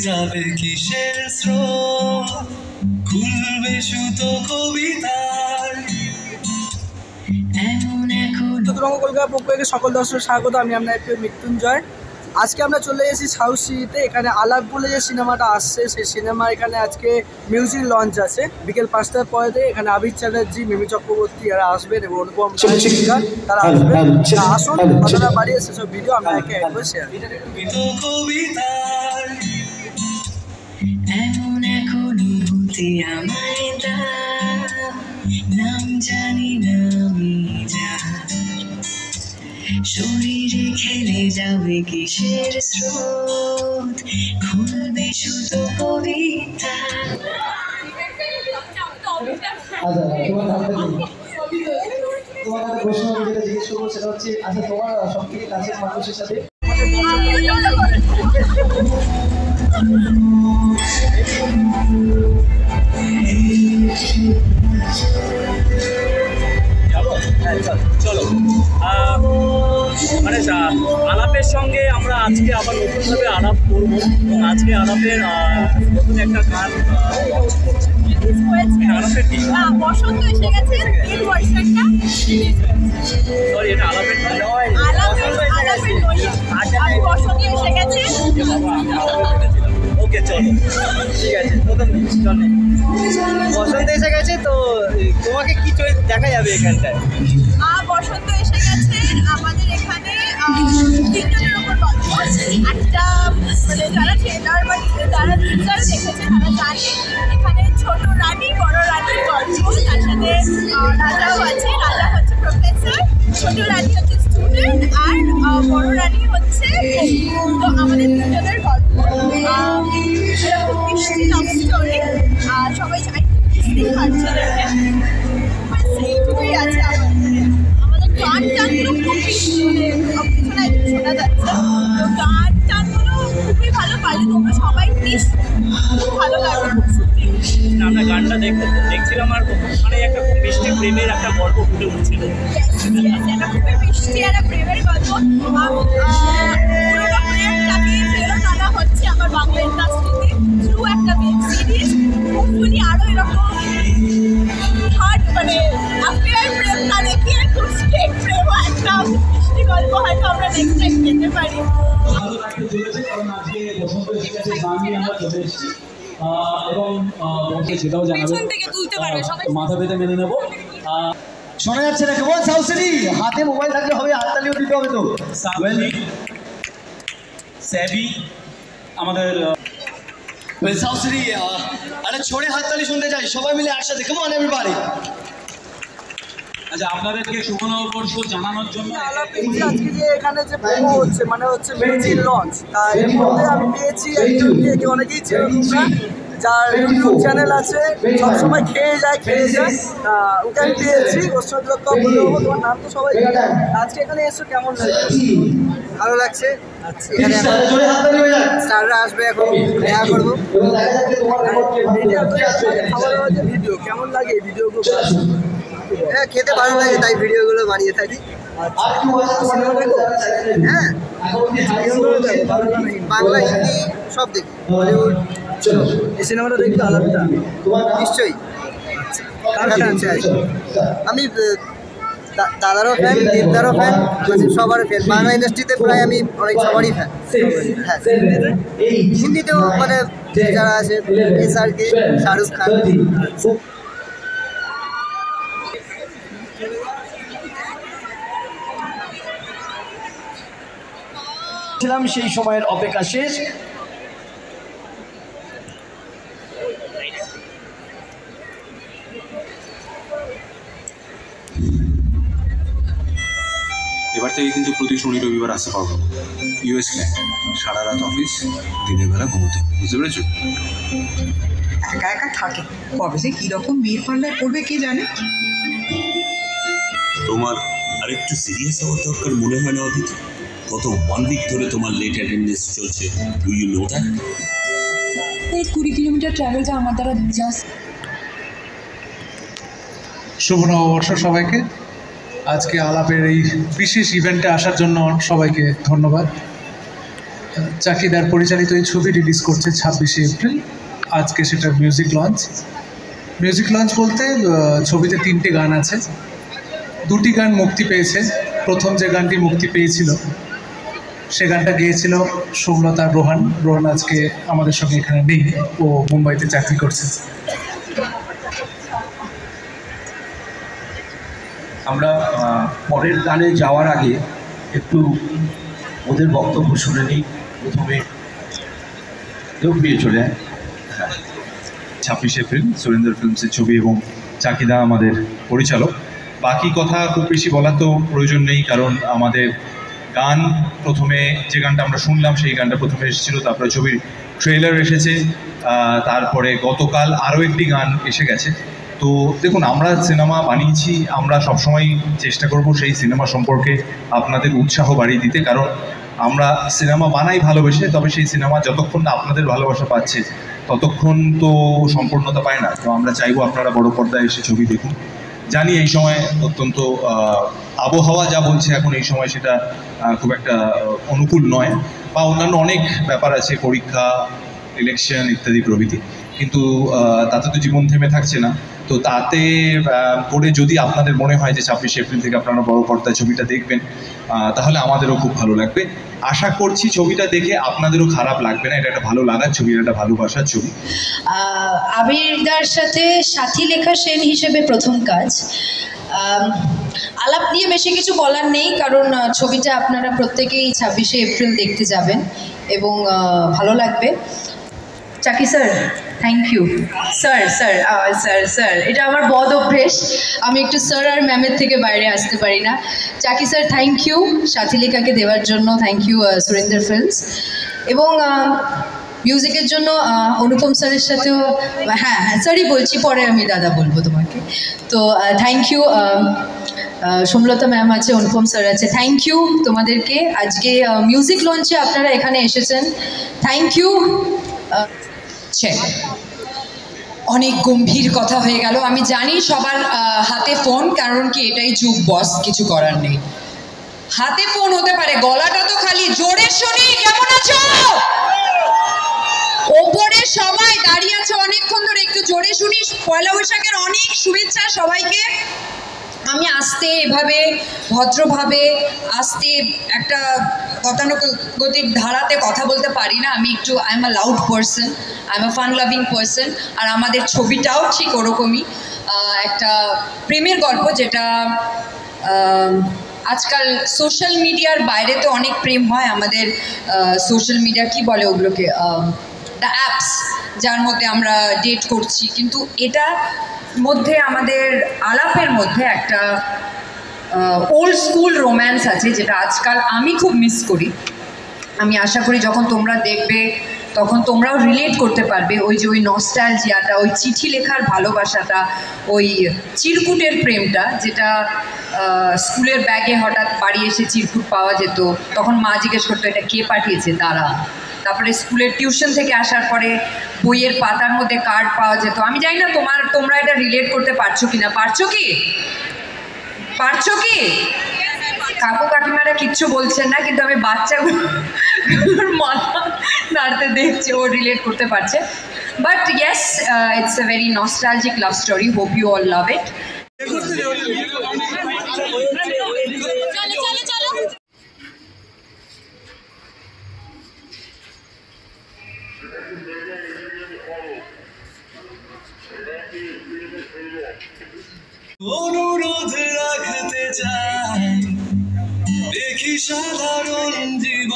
যাবে কিসের স্রোত খুলবে সুতো কবিতার এমন এখন চতুরঙ্গ কলকাতার পক্ষ থেকে সকল দর্শক স্বাগত। আমি আপনার মৃত্যুঞ্জয়। আজকে আমরা চলে এসেছি সাউথ সিটিতে। এখানে আলাপ বলে যে সিনেমাটা আসছে, সেই সিনেমা এখানে আজকে মিউজিক লঞ্চ আছে বিকেল 5টার পরে। এখানে আবির চ্যাটার্জি, মিমি চক্রবর্তী এরা আসবেন এবং অনুপম সিংহার তারা আসবেন। আসুন, কথাটা বাড়িয়ে সেসব ভিডিও আমরা একে একবার শেয়ার করি। এমন এখন অনুভূতি আমায় নাম জানি না আমি শরীরে খেলে যাবে কিসের স্রোত খুলবে শুধু কবিতা। তোমার একটা প্রশ্ন আমি যেটা জিজ্ঞেস করবো সেটা হচ্ছে, আচ্ছা তোমার সব থেকে কাছের মানুষের সাথে চলো মানে আলাপের সঙ্গে আমরা আজকে আবার নতুনভাবে আলাপ করবো এবং আজকে আলাপের নতুন একটা গান বসন্ত এসে গেছে, সরি এটা আলাপের বসন্ত এসে গেছে। ওকে চলো ঠিক আছে, প্রথম চলে বসন্ত এসে গেছে। তো তোমাকে কি চরিত্র দেখা যাবে এখানটায়? বসন্ত এসে গেছে আমাদের এখানে তিনজনের উপর গল্প। একটা মানে যারা ট্রেলার বা যারা টিচার দেখেছে তারা জানে এখানে ছোট রানী বড় রানীর গল্প। তার সাথে রাজাও আছে, রাজা হচ্ছে প্রফেসর, ছোট রানী হচ্ছে স্টুডেন্ট, আর বড় রানী হচ্ছে। তো আমাদের তিনজনের গল্প এরকম মিষ্টি লাভ স্টোরি। সবাই চাই মিষ্টি খাচ্ছে দেখে, সেইটুকুই আছে। আমাদের গান টানগুলো খুব পিছনে শোনা যাচ্ছে। তো গান টানগুলো খুবই ভালো, পারলে তোমরা সবাই প্লিজ, খুব ভালো লাগবে শুনতে। আমরা গানটা দেখছিলাম আর ওখানে একটা খুব মিষ্টি প্রেমের একটা গল্প ফুটে উঠছিল। এটা খুবই মিষ্টি একটা প্রেমের গল্প। পুরোনো প্রেমটাকে ফেরত আনা হচ্ছে আমার বাংলা ইন্ডাস্ট্রিতে থ্রু একটা ওয়েব সিরিজ। হোপফুলি আরও এরকম হার্ট মানে অ্যাফেয়ার প্রেম না দেখিয়ে খুব স্ট্রেট প্রেম একটা মিষ্টি গল্প হয়তো আমরা নেক্সট টাইম পেতে পারি। এবং সেটাও জানাবে, মাথা পেতে মেনে নেবো। শোনা যাচ্ছে না কেমন সাউথ সিটি? হাতে মোবাইল থাকলে হবে, হাততালিও দিতে হবে। তো স্যাভি আমাদের সাউথ সিটি আরে ছোড়ে হাততালি শুনতে চাই সবাই মিলে একসাথে। কেমন এভরিবডি? আচ্ছা আপনাদেরকে শুভ নববর্ষ জানানোর জন্য আজকে যে এখানে যে প্রোমো হচ্ছে মানে হচ্ছে মিউজিক লঞ্চ, তার মধ্যে আমি পেয়েছি একজনকে, অনেকেই চেনেন না, যার ইউটিউব চ্যানেল আছে, সবসময় খেয়ে যায় ওকে আমি পেয়েছি। ওর সাথে বলে দেবো, তোমার নাম তো সবাই জানে। আজকে এখানে এসো, কেমন লাগছে? ভালো লাগছে। আচ্ছা, এখানে স্টাররা আসবে, এখন দেখা করবো। খাওয়া দাওয়ার যে ভিডিও কেমন লাগে, এই ভিডিওগুলো হ্যাঁ খেতে ভালো লাগে, তাই ভিডিওগুলো বানিয়ে থাকি। হ্যাঁ, বাংলা হিন্দি সব দেখি, বলিউড। এই সিনেমাটা দেখতে আলাদা নিশ্চয়ই। আমি দাদারও ফ্যান, দেবদারও ফ্যান, সবার ফ্যান। বাংলা ইন্ডাস্ট্রিতে প্রায় আমি অনেক সবারই ফ্যান। হ্যাঁ, হিন্দিতেও মানে যারা আছে SRK, শাহরুখ খান। সেই সময়ের অপেক্ষা শেষ। এবার থেকে কিন্তু প্রতি শনি রবিবার আসতে পারবো। US ক্লায়েন্ট, সারা রাত অফিস, দিনের বেলা ঘুমোতে, বুঝতে পেরেছো? একা একা থাকে, কবে যে কীরকম বিয়ে পাল্লায় পড়বে কে জানে। তোমার আরেকটু সিরিয়াস হওয়ার দরকার মনে হয় না অদিতি? গত 1 উইক ধরে তোমার লেট অ্যাটেন্ডেন্স চলছে, ডু ইউ নো দ্যাট? এই 20 কিলোমিটার ট্রাভেলটা আমার দ্বারা জাস্ট। শুভ নববর্ষ সবাইকে। আজকে আলাপের এই বিশেষ ইভেন্টে আসার জন্য সবাইকে ধন্যবাদ। চাকিদার পরিচালিত এই ছবি রিলিজ করছে 26শে এপ্রিল। আজকে সেটার মিউজিক লঞ্চ বলতে ছবিতে 3টে গান আছে, 2টি গান মুক্তি পেয়েছে। প্রথম যে গানটি মুক্তি পেয়েছিল সে গানটা গেয়েছিল সৌমলতা রোহান আজকে আমাদের সঙ্গে এখানে নেই, ও মুম্বাইতে চাকরি করছে। আমরা পরের গানে যাওয়ার আগে একটু ওদের বক্তব্য শুনে নিই। প্রথমে চলে 26শে এপ্রিল সুরেন্দ্র ফিল্মসের ছবি এবং চাকিদা আমাদের পরিচালক। বাকি কথা খুব বেশি বলার তো প্রয়োজন নেই, কারণ আমাদের গান প্রথমে যে গানটা আমরা শুনলাম সেই গানটা প্রথমে এসেছিল, তারপরে ছবির ট্রেলার এসেছে, তারপরে গতকাল আরও একটি গান এসে গেছে। তো দেখুন, আমরা সিনেমা বানিয়েছি, আমরা সবসময় চেষ্টা করব সেই সিনেমা সম্পর্কে আপনাদের উৎসাহ বাড়িয়ে দিতে, কারণ আমরা সিনেমা বানাই ভালোবেসে, তবে সেই সিনেমা যতক্ষণ না আপনাদের ভালোবাসা পাচ্ছে ততক্ষণ তো সম্পূর্ণতা পায় না। তো আমরা চাইবো আপনারা বড় পর্দায় এসে ছবি দেখুন। জানি এই সময় অত্যন্ত আবহাওয়া যা বলছে এখন এই সময় সেটা খুব একটা অনুকূল নয়, বা অন্যান্য অনেক ব্যাপার আছে, পরীক্ষা, ইলেকশন ইত্যাদি প্রভৃতি, কিন্তু তাতে তো জীবন থেমে থাকছে না। তো তাতে করে যদি আপনাদের মনে হয় যে 26শে এপ্রিল থেকে আপনারা বড় পর্দায় ছবিটা দেখবেন, তাহলে আমাদেরও খুব ভালো লাগবে। আশা করছি ছবিটা দেখে আপনাদেরও খারাপ লাগবে না। এটা একটা ভালো লাগার ছবি, একটা ভালোবাসার ছবি। আবিরদার সাথে সাথী লেখা সেন হিসেবে প্রথম কাজ। আলাপ নিয়ে বেশি কিছু বলার নেই, কারণ ছবিটা আপনারা প্রত্যেকেই 26শে এপ্রিল দেখতে যাবেন এবং ভালো লাগবে। চাকি স্যার, থ্যাংক ইউ। স্যার এটা আমার বদ অভ্যেস, আমি একটু স্যার আর ম্যামের থেকে বাইরে আসতে পারি না। চাকি স্যার, থ্যাংক ইউ সাথী লেখাকে দেওয়ার জন্য, থ্যাংক ইউ সুরেন্দ্র ফিল্মস, এবং মিউজিকের জন্য অনুপম স্যারের সাথেও, হ্যাঁ স্যারই বলছি, পরে আমি দাদা বলবো তোমাকে। তো থ্যাংক ইউ, সোমলতা ম্যাম আছে, অনুপম স্যার আছে, থ্যাংক ইউ তোমাদেরকে। আজকে মিউজিক লঞ্চে আপনারা এখানে এসেছেন, থ্যাংক ইউ। অনেক গম্ভীর কথা হয়ে গেল, আমি জানি সবার হাতে ফোন, কারণ কি এটাই যুগ বস, কিছু করার নেই। হাতে ফোন হতে পারে, গলাটা তো খালি, জোরে শুনি। কেমন আছো? ওপরে সবাই দাঁড়িয়ে আছে অনেকক্ষণ ধরে, একটু জোরে শুনি। পয়লা বৈশাখের অনেক শুভেচ্ছা সবাইকে। আমি আস্তে এভাবে ভদ্রভাবে আস্তে একটা গতানুগতিক ধারাতে কথা বলতে পারি না। আমি একটু I am a loud person, I am a fun loving person. আর আমাদের ছবিটাও ঠিক ওরকমই একটা প্রেমের গল্প, যেটা আজকাল সোশ্যাল মিডিয়ার বাইরে তো অনেক প্রেম হয়। আমাদের সোশ্যাল মিডিয়া কি বলে ওগুলোকে, দ্য অ্যাপস, যার মধ্যে আমরা ডেট করছি, কিন্তু এটা মধ্যে আমাদের আলাপের মধ্যে একটা ওল্ড স্কুল রোম্যান্স আছে, যেটা আজকাল আমি খুব মিস করি। আমি আশা করি যখন তোমরা দেখবে তখন তোমরাও রিলেট করতে পারবে। ওই যে ওই নস্টালজিয়াটা, ওই চিঠি লেখার ভালোবাসাটা, ওই চিরকুটের প্রেমটা, যেটা স্কুলের ব্যাগে হঠাৎ বাড়ি এসে চিরকুট পাওয়া যেত, তখন মা জিজ্ঞেস করতো এটা কে পাঠিয়েছে, তারা। তারপরে স্কুলের টিউশন থেকে আসার পরে বইয়ের পাতার মধ্যে কার্ড পাওয়া যেত। আমি জানি না তোমরা এটা রিলেট করতে পারছো কি না। পারছো কি? কাকু কাকিমারা কিচ্ছু বলছেন না, কিন্তু আমি বাচ্চাগুলোর মাথা নাড়তে দেখছি, ও রিলেট করতে পারছে। But yes, it's a very nostalgic love story, hope you all love it. অনুরোধ রাখতে চাই, দেখি সাধারণ জীবন